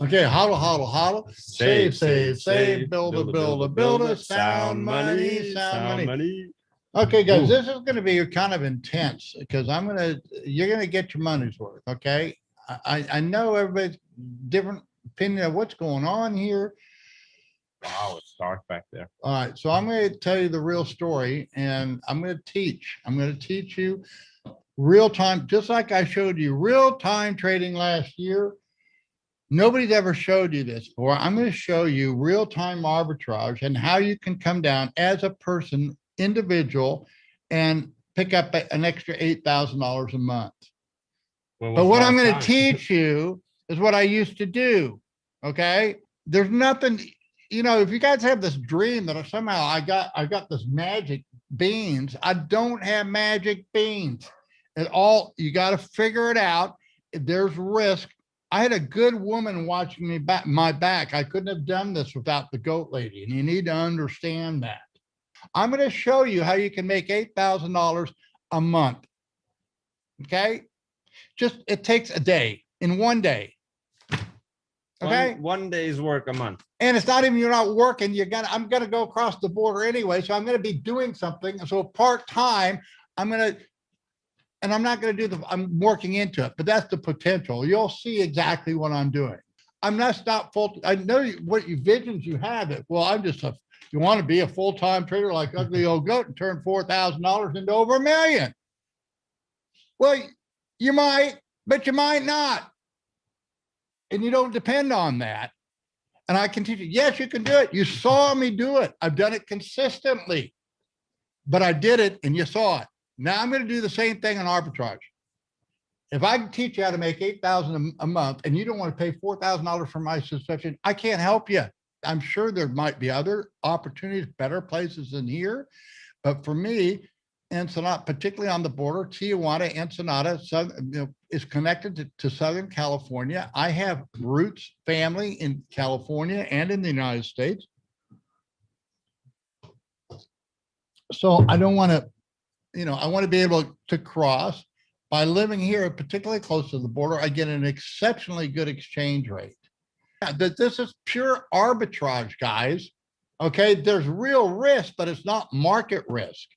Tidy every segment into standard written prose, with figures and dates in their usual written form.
Okay, hodl, hodl, hodl. Save, build a, sound money, sound money. Okay, guys, this is going to be kind of intense because you're going to get your money's worth. Okay. I know everybody's different opinion of what's going on here. Wow, it's dark back there. All right. So I'm going to tell you the real story and I'm going to teach you real time, just like I showed you real time trading last year. Nobody's ever showed you this before. I'm going to show you real time arbitrage and how you can come down as a person, individual, and pick up an extra $8,000 a month. But what I'm going to teach you is what I used to do. Okay. There's nothing, if you guys have this dream that somehow I got this magic beans, I don't have magic beans at all. You got to figure it out. There's risk. I had a good woman watching me my back. I couldn't have done this without the goat lady. And you need to understand that. I'm going to show you how you can make $8,000 a month. Okay. It takes a day, in one day. Okay. One day's work a month. And it's not even, you're not working. I'm going to go across the border anyway. So I'm going to be doing something. So part-time, I'm not going to I'm working into it, but that's the potential. You'll see exactly what I'm doing. I'm not full. I know what visions you have it. Well, you want to be a full-time trader like Ugly Old Goat and turn $4,000 into over $1 million. Well, you might, but you might not. And you don't depend on that. And I can teach you, yes, you can do it. You saw me do it. I've done it consistently, but I did it and you saw it. Now I'm going to do the same thing on arbitrage. If I can teach you how to make $8,000 a month and you don't want to pay $4,000 for my subscription, I can't help you. I'm sure there might be other opportunities, better places than here. But for me, Ensenada, particularly on the border, Tijuana, Ensenada, is connected to Southern California. I have roots, family in California and in the United States. So I don't want to, I want to be able to cross. By living here, particularly close to the border, I get an exceptionally good exchange rate. This is pure arbitrage, guys. Okay, there's real risk, but it's not market risk.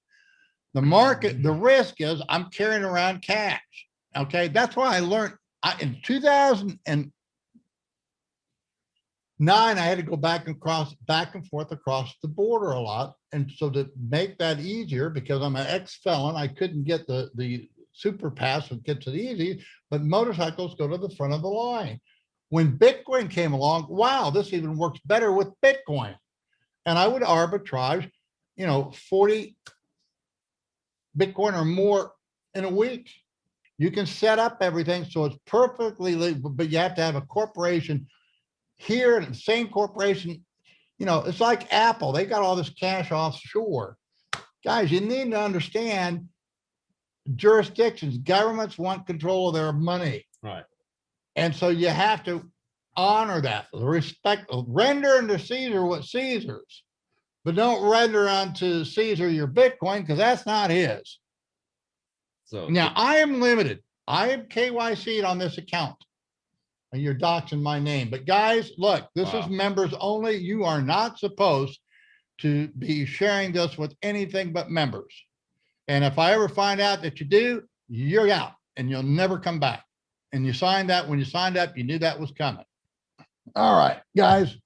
The risk is I'm carrying around cash. Okay, that's why I learned in 2009, I had to go back and forth across the border a lot. And so to make that easier, because I'm an ex-felon, I couldn't get the super pass that gets it easy, but motorcycles go to the front of the line. When Bitcoin came along, wow, this even works better with Bitcoin. And I would arbitrage, 40 Bitcoin or more in a week. You can set up everything so it's perfectly legal, but you have to have a corporation here, and the same corporation, it's like Apple. They got all this cash offshore. Guys, you need to understand jurisdictions, governments want control of their money. Right. And so you have to honor that, render unto Caesar what Caesar's, but don't render unto Caesar your Bitcoin, because that's not his. So now I am limited. I am KYC'd on this account. And you're doxing my name. But guys, look, this is members only. You are not supposed to be sharing this with anything but members. And if I ever find out that you do, you're out and you'll never come back. And you signed that when you signed up, you knew that was coming. All right, guys,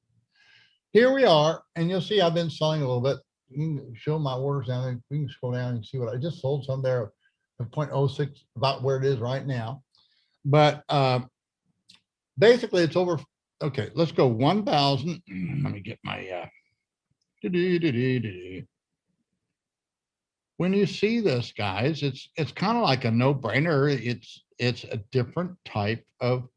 here we are. And you'll see I've been selling a little bit. You can show my orders down there. We can scroll down and see what I just sold some there at 0.06, about where it is right now. But basically it's over. Okay, let's go 1,000. Let me get my when you see this, guys, it's kind of like a no-brainer. It's a different type of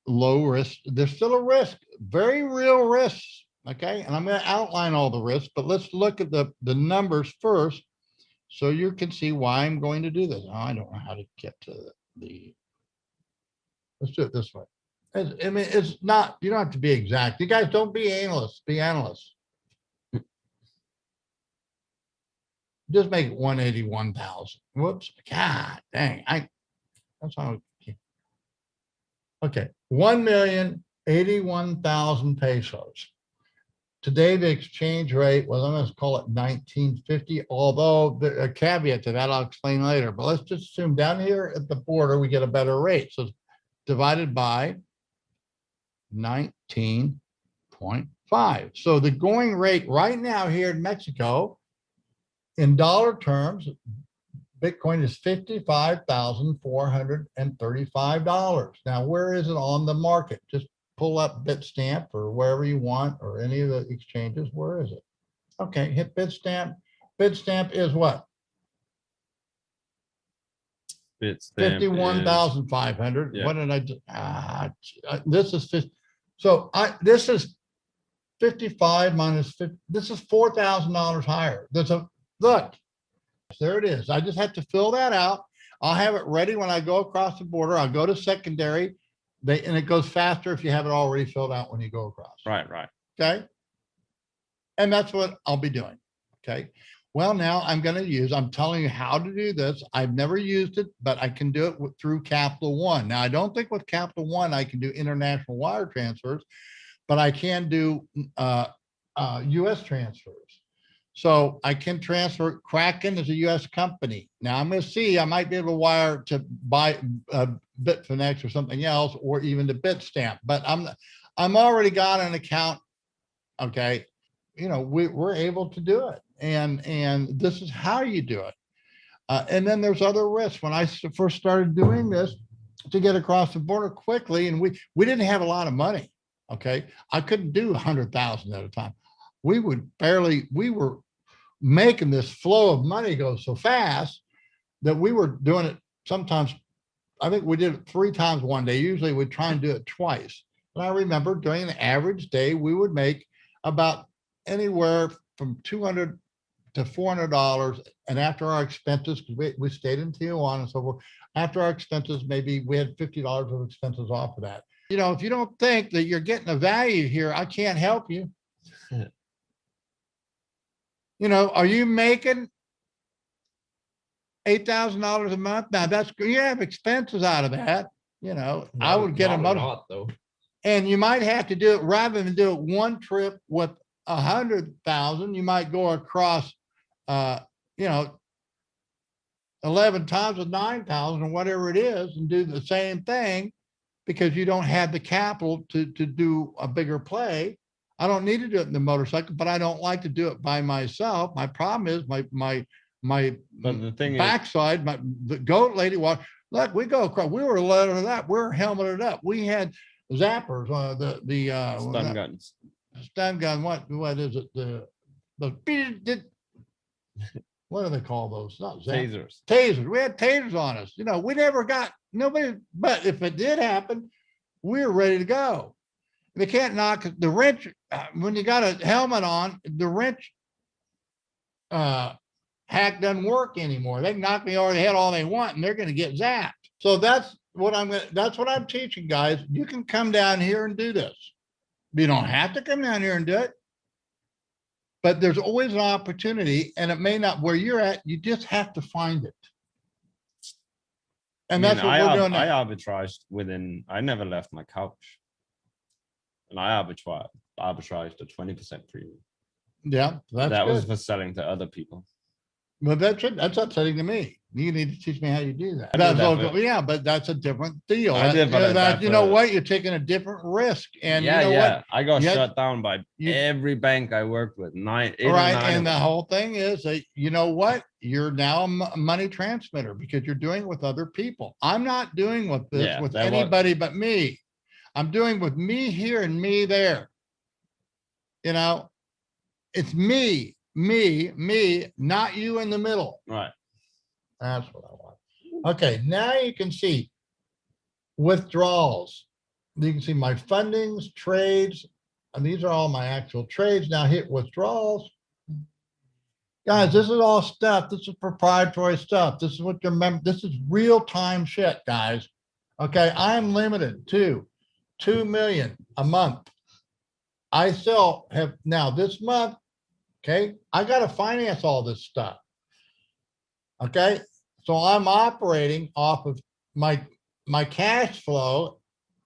low risk. There's still a risk, very real risks. Okay, and I'm going to outline all the risks, but let's look at the numbers first, so you can see why I'm going to do this. Oh, I don't know how to get to the. Let's do it this way. I mean, it's not. You don't have to be exact. You guys don't be analysts. Be analysts. Just make it 181,000. Whoops. God dang. That's how. Okay. 1,000,000 81,000 pesos. Today, the exchange rate, well, I'm going to call it 1950, although a caveat to that I'll explain later. But let's just assume down here at the border, we get a better rate. So divided by 19.5. So the going rate right now here in Mexico, in dollar terms, Bitcoin is $55,435. Now, where is it on the market? Just pull up Bitstamp or wherever you want, or any of the exchanges. Where is it? Okay, hit Bitstamp. Bitstamp is what? Bitstamp 51,500. yeah. What did I do? This is this is 55 minus 50. This is $4,000 higher. Look, there it is. I just have to fill that out. I'll have it ready when I go across the border. I'll go to secondary. And it goes faster if you have it already filled out when you go across. Right, right. Okay. And that's what I'll be doing. Okay. Well, now I'm telling you how to do this. I've never used it, but I can do it through Capital One. Now, I don't think with Capital One, I can do international wire transfers, but I can do US transfers. So I can transfer. Kraken is a US company. Now I'm going to see, I might be able to wire to buy Bitfinex or something else, or even to Bitstamp, but I'm already got an account. Okay. You know, we're able to do it. And this is how you do it. And then there's other risks. When I first started doing this to get across the border quickly, and we didn't have a lot of money. Okay. I couldn't do 100,000 at a time. We were making this flow of money go so fast that we were doing it sometimes. I think we did it 3 times one day. Usually we'd try and do it twice. And I remember during the average day, we would make about anywhere from $200 to $400. And after our expenses, because we stayed in Tijuana and so forth, after our expenses, maybe we had $50 of expenses off of that. You know, if you don't think that you're getting a value here, I can't help you. You know, are you making $8,000 a month? Now that's, you have expenses out of that. You know, I would get a motor, though. and you might have to do it rather than do it one trip with 100,000. You might go across, you know, 11 times with 9,000 or whatever it is, and do the same thing, because you don't have the capital to do a bigger play. I don't need to do it in the motorcycle, but I don't like to do it by myself. My problem is my But the thing backside, the goat lady walk. Look, we go across. We were loaded up. We were helmeted up. We had zappers. is stun guns. Stun gun. What is it? What do they call those? Not zappers. Tasers. Tasers. We had tasers on us. You know, we never got nobody. But if it did happen, we were ready to go. They can't knock the wrench when you got a helmet on. The wrench hack doesn't work anymore. They can knock me over the head all they want, and they're going to get zapped. So that's what I'm teaching, guys. You can come down here and do this. You don't have to come down here and do it, but there's always an opportunity, and it may not where you're at. You just have to find it. And that's what we're doing now. I arbitraged I never left my couch. And I arbitraged a 20% premium. Yeah, that's that good. was for selling to other people. Well, that's it. That's upsetting to me. You need to teach me how you do that. I did That's that also, yeah, but that's a different deal. I did, but You know what? You're taking a different risk, and yeah, you know yeah. what? I got You had- shut down by every bank I worked with. 8 or 9 Right, of and the them. whole thing is that, you know what? You're now a money transmitter because you're doing it with other people. I'm not doing with this Yeah, with that was- anybody but me. I'm doing with me here and me there. You know, it's me, not you in the middle. Right. That's what I want. Okay, now you can see withdrawals. You can see my fundings, trades, and these are all my actual trades. Now hit withdrawals. Guys, this is all stuff. This is proprietary stuff. This is what you remember. This is real time shit, guys. Okay, I'm limited to 2 million a month. I still have now this month. Okay, I got to finance all this stuff. Okay, so I'm operating off of my cash flow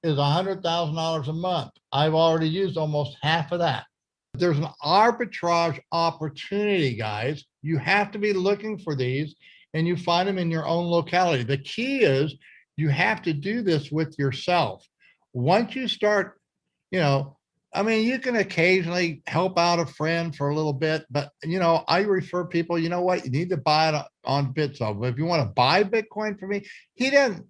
is $100,000 a month. I've already used almost half of that. There's an arbitrage opportunity, guys. You have to be looking for these and you find them in your own locality. The key is you have to do this with yourself. Once you start, I mean, you can occasionally help out a friend for a little bit, but I refer people, you know what, you need to buy it on Bitso. But if you want to buy Bitcoin for me, he doesn't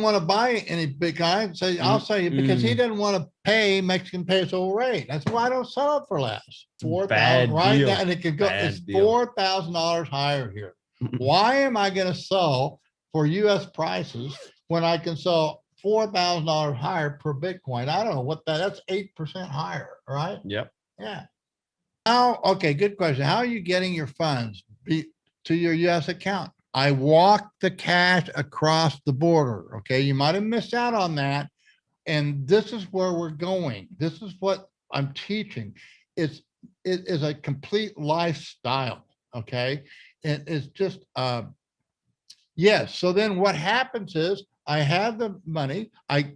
want to buy any Bitcoin. So I'll say you because he doesn't want to pay Mexican peso rate. That's why I don't sell it for less. 4,000 right now, and it could go. It's $4,000 higher here. Why am I going to sell for U.S. prices when I can sell $4,000 higher per Bitcoin? I don't know what that's 8% higher, right? Yep. Yeah. Now, okay, good question. How are you getting your funds to your U.S. account? I walk the cash across the border. Okay, you might have missed out on that. And this is where we're going. This is what I'm teaching. It is a complete lifestyle. Okay, it's just yes. So then what happens is I have the money. I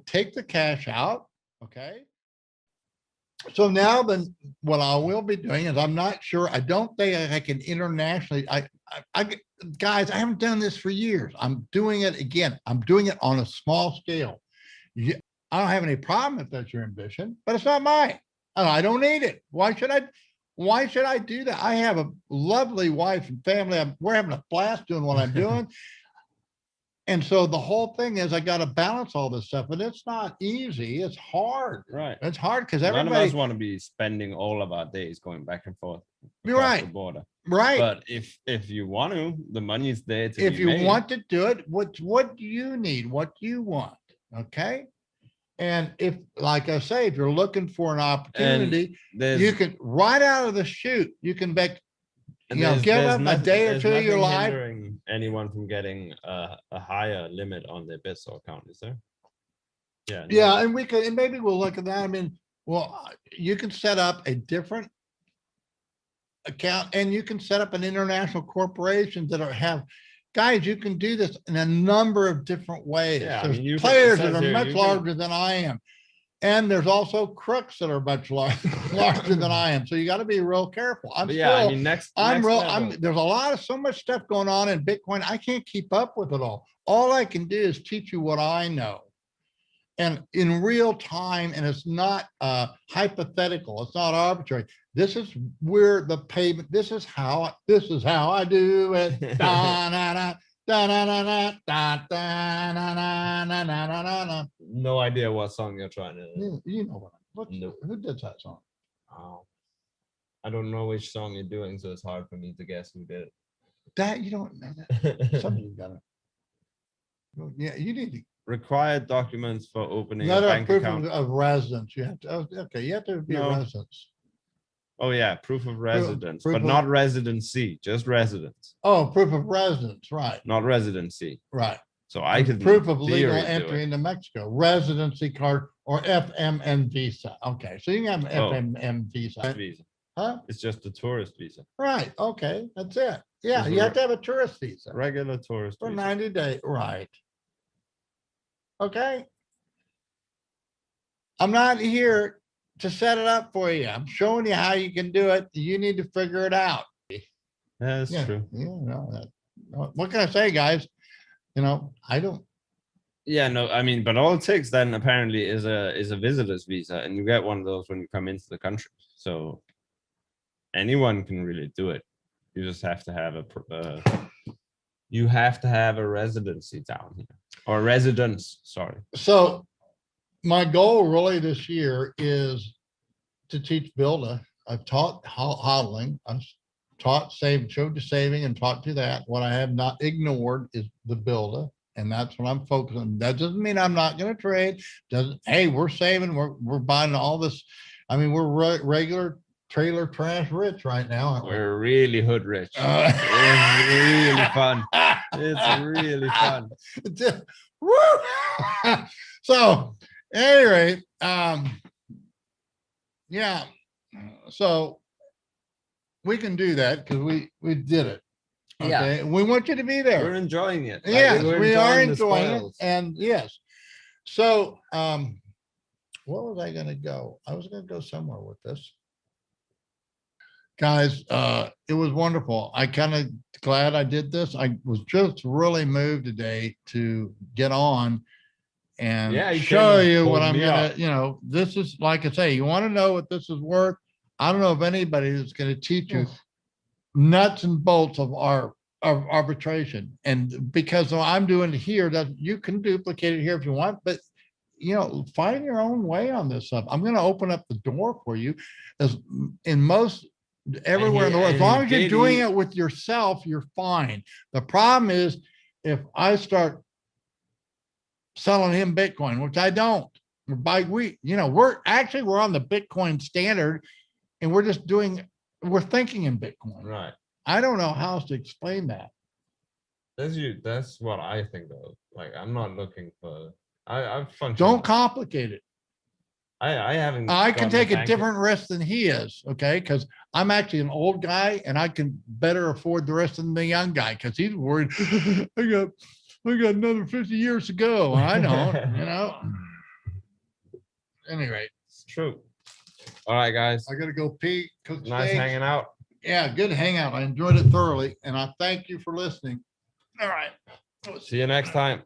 take the cash out. Okay. So now then what I will be doing is I'm not sure. I don't think I can internationally. Guys, I haven't done this for years. I'm doing it again. I'm doing it on a small scale. I don't have any problem if that's your ambition, but it's not mine. I don't need it. Why should I do that? I have a lovely wife and family. We're having a blast doing what I'm doing. And so the whole thing is I got to balance all this stuff, and it's not easy. It's hard. Right. It's hard because none everybody of us want to be spending all of our days going back and forth You're across right. the border. Right. But if you want to, the money is there to if be you made. want to do it, what do you need? What do you want? Okay. And if, like I say, if you're looking for an opportunity, you can right out of the chute, you can make, give up a day or two of your life. Hindering anyone from getting a higher limit on their Bitso account, is there? Yeah. Yeah, and we could, and maybe we'll look at that. I mean, well, you can set up a different account, and you can set up an international corporation that have guys. You can do this in a number of different ways. Yeah, there's players that are much larger than I am. And there's also crooks that are much larger than I am. So you got to be real careful. There's a lot of so much stuff going on in Bitcoin. I can't keep up with it all. All I can do is teach you what I know. And in real time, and it's not hypothetical. It's not arbitrary. This is where the payment, this is how I do it. Da, da, da. Da, da, da, da, da, da, da, da, da. No idea what song you're trying to. You know who did that song? Oh, I don't know which song you're doing, so it's hard for me to guess who did it. That you don't know that. Something you gotta. Yeah, you need to. Required documents for opening a bank proof account. of residence. You have to. Okay, you have to be a resident. Oh yeah, proof of residence, but not residency, just residence. Oh, proof of residence, right? Not residency, right? So I could proof of legal entry into Mexico, residency card or FMN visa. Okay, so you can have an FMN visa. Visa. Huh? It's just a tourist visa. Right. Okay, that's it. Yeah, you have to have a tourist visa. Regular tourist for visa. 90 days. Right. Okay. I'm not here to set it up for you. I'm showing you how you can do it. You need to figure it out. That's true. What can I say, guys? I don't. Yeah, no, I mean, but all it takes then apparently is a visitor's visa, and you get one of those when you come into the country. So anyone can really do it. You just have to have a residency down here, or residence. Sorry. So my goal really this year is to teach Builder. I've taught hodling. I've taught showed the saving and taught to that. What I have not ignored is the Builder. And that's what I'm focused on. That doesn't mean I'm not going to trade. Hey, we're saving, we're buying all this. I mean, we're regular trailer trash rich right now. Aren't we? We're really hood rich. It's really fun. It's really fun. Woo! So anyway, yeah. So we can do that because we did it. Yeah. Okay, we want you to be We're there. enjoying it. Like, Yes, we're we are the enjoying it, spoils. and yes. So, what was I gonna go? I was gonna go somewhere with this. Guys, it was wonderful. I kind of glad I did this. I was just really moved today to get on and Yeah, you show came and you what pulled I'm me gonna, up. this is, like I say, you want to know what this is worth? I don't know of anybody that's gonna teach you nuts and bolts of arbitration. And because I'm doing it here, that you can duplicate it here if you want, but find your own way on this stuff. I'm gonna open up the door for you as in most everywhere in the world. As long as you're doing it with yourself, you're fine. The problem is if I start selling him Bitcoin, which I don't, we're on the Bitcoin standard and we're thinking in Bitcoin. Right. I don't know how else to explain that. That's what I think of. Like, I'm not looking for, I've functioned. Don't complicate it. I haven't. I can gotten take a bank- different risk than he is, okay? Because I'm actually an old guy and I can better afford the risk than the young guy because he's worried. I got another 50 years to go. And I don't. Anyway, It's true. All right, guys. I gotta go pee. Cook Nice steaks. hanging out. Yeah, good hangout. I enjoyed it thoroughly, and I thank you for listening. All right. See you next time.